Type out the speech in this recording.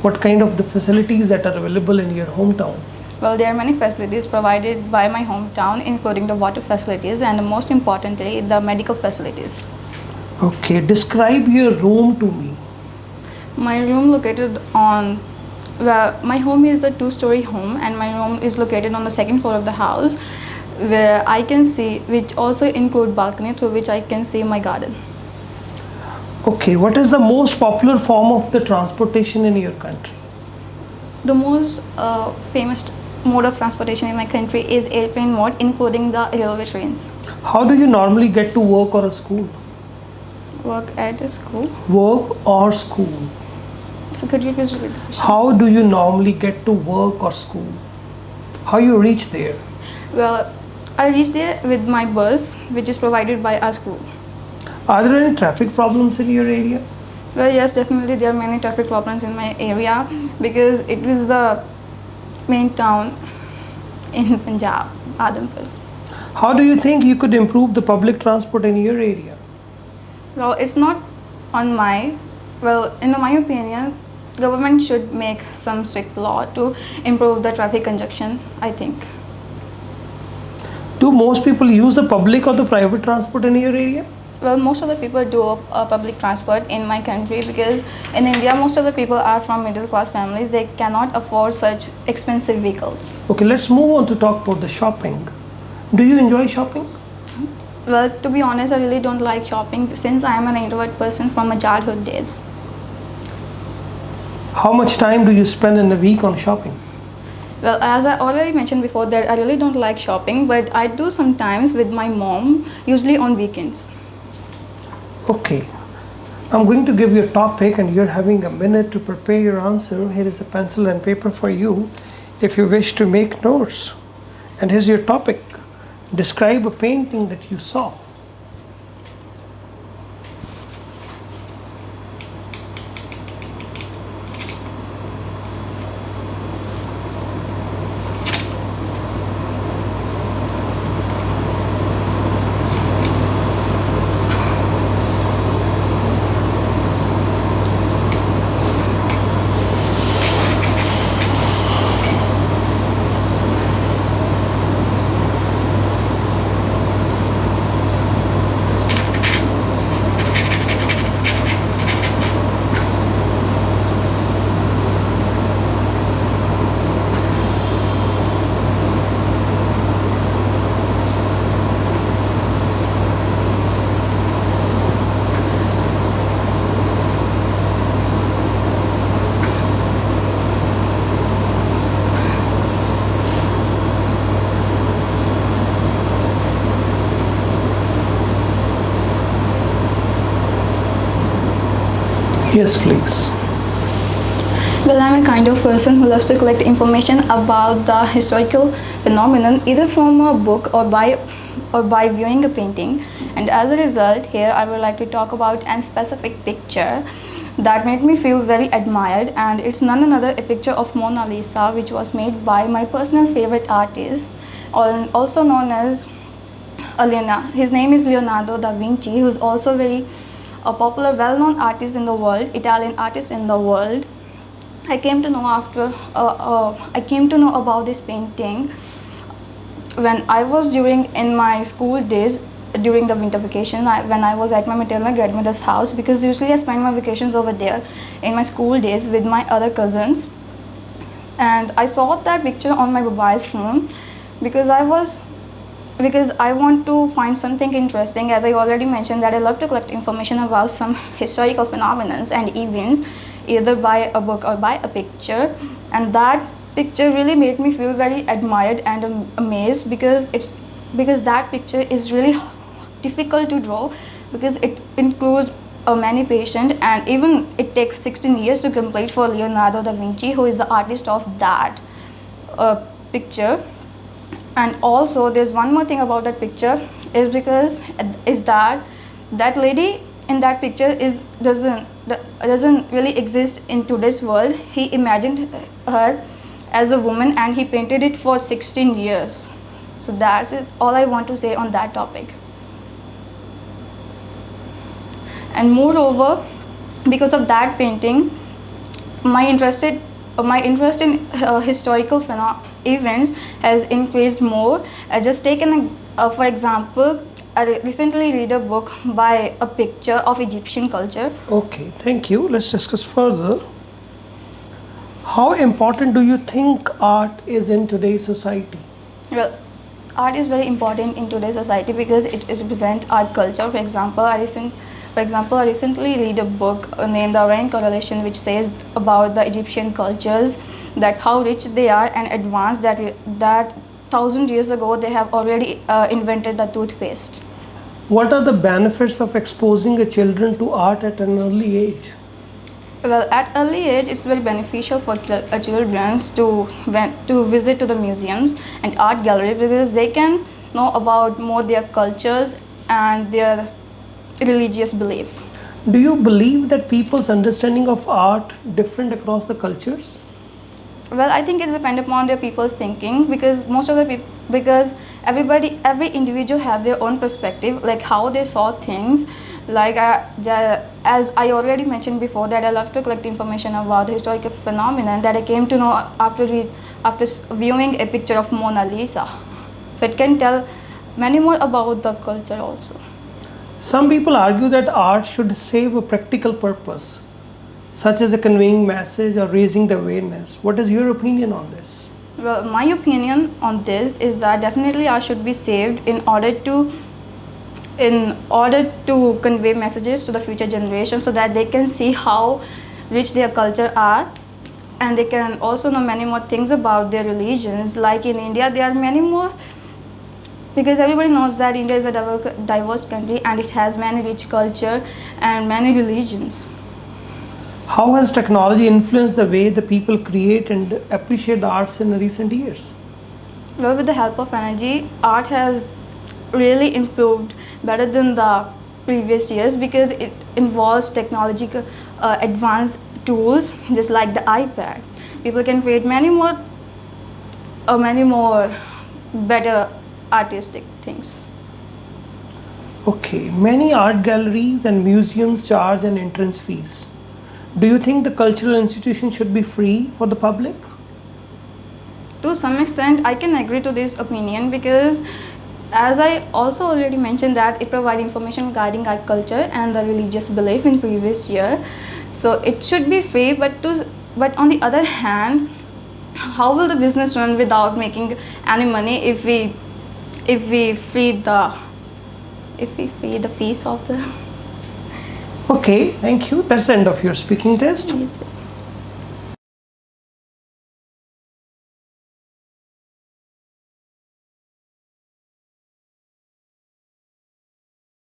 What kind of the facilities that are available in your hometown? Well, there are many facilities provided by my hometown, including the water facilities and most importantly, the medical facilities. Okay, describe your room to me. My room located on, well, my home is a two-story home and my room is located on the second floor of the house where I can see, which also include balcony through which I can see my garden. Okay, what is the most popular form of the transportation in your country? The most famous mode of transportation in my country is airplane mode, including the railway trains. How do you normally get to work or a school? Work at a school. Work or school? So could you please repeat the question? How do you normally get to work or school? How you reach there? Well, I reach there with my bus, which is provided by our school. Are there any traffic problems in your area? Well, yes, definitely there are many traffic problems in my area because it is the main town in Punjab, Adhampur. How do you think you could improve the public transport in your area? Well, it's not on my, well, in my opinion, government should make some strict law to improve the traffic congestion, I think. Do most people use the public or the private transport in your area? Well, most of the people do public transport in my country because in India, most of the people are from middle class families. They cannot afford such expensive vehicles. Okay, let's move on to talk about the shopping. Do you enjoy shopping? Well, to be honest, I really don't like shopping since I am an introvert person from my childhood days. How much time do you spend in a week on shopping? Well, as I already mentioned before that I really don't like shopping, but I do sometimes with my mom, usually on weekends. Okay, I'm going to give you a topic and you're having a minute to prepare your answer. Here is a pencil and paper for you if you wish to make notes. And here's your topic. Describe a painting that you saw. Yes, please. Well, I'm a kind of person who loves to collect information about the historical phenomenon either from a book or by viewing a painting. And as a result, here I would like to talk about a specific picture that made me feel very admired, and it's none other a picture of Mona Lisa, which was made by my personal favorite artist, also known as his name is Leonardo da Vinci, who's also very a popular, well-known artist in the world, Italian artist in the world. I came to know about this painting when I was in my school days during the winter vacation when I was at my maternal grandmother's house, because usually I spend my vacations over there in my school days with my other cousins, and I saw that picture on my mobile phone because I want to find something interesting. As I already mentioned that I love to collect information about some historical phenomena and events either by a book or by a picture, and that picture really made me feel very admired and amazed because that picture is really difficult to draw because it includes many patients, and even it takes 16 years to complete for Leonardo da Vinci, who is the artist of that picture. And also there's one more thing about that picture is that lady in that picture doesn't really exist in today's world. He imagined her as a woman and he painted it for 16 years. So that's it, all I want to say on that topic. And moreover, because of that painting, my interest in historical events has increased more. Just take for example, I recently read a book by a picture of Egyptian culture. Okay, thank you. Let's discuss further. How important do you think art is in today's society? Well, art is very important in today's society because it represents our culture. For example, I recently read a book named The Rain Correlation, which says about the Egyptian cultures, that how rich they are and advanced, that 1,000 years ago they have already invented the toothpaste. What are the benefits of exposing a children to art at an early age? Well, at early age, it's very beneficial for children to visit to the museums and art galleries because they can know about more their cultures and their religious belief. Do you believe that people's understanding of art different across the cultures? Well, I think it's dependent upon their people's thinking because every individual have their own perspective, like how they saw things. Like as I already mentioned before, that I love to collect information about the historical phenomenon that I came to know after viewing a picture of Mona Lisa. So it can tell many more about the culture also. Some people argue that art should serve a practical purpose, such as a conveying message or raising the awareness. What is your opinion on this? Well, my opinion on this is that definitely art should be saved in order to convey messages to the future generation so that they can see how rich their culture are, and they can also know many more things about their religions. Like in India, there are many more, because everybody knows that India is a diverse country and it has many rich culture and many religions. How has technology influenced the way the people create and appreciate the arts in recent years? Well, with the help of energy, art has really improved better than the previous years because it involves technological advanced tools just like the iPad. People can create many more better artistic things. Okay, many art galleries and museums charge an entrance fees. Do you think the cultural institution should be free for the public? To some extent, I can agree to this opinion because, as I also already mentioned, that it provides information regarding our culture and the religious belief in previous year. So it should be free, but on the other hand, how will the business run without making any money if we free the fees of the... Okay, thank you. That's the end of your speaking test. Yes.